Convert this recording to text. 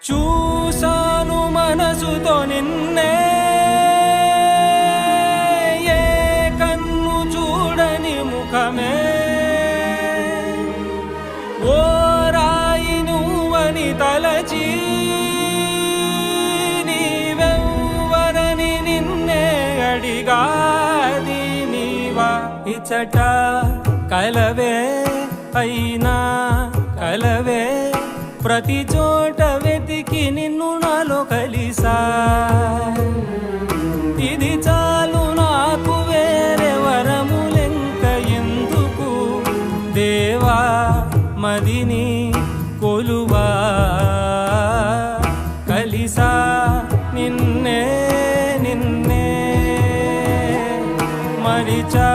చూసాను మనసుతో నిన్నే, ఏ కన్ను చూడని ముఖమే, ఓ రాయి నువ్వని తలచి నీవెవ్వరని నిన్నే అడిగాది నీవా. ఇచ్చట కలవే అయినా కలవే, ప్రతి చోట వెతికి నిన్ను నాలో కలిసా. ఇది చాలు నాకు, వేరే వరములెంక ఎందుకు, దేవా మదిని కొలువా. కలిసా నిన్నే నిన్నే మరిచా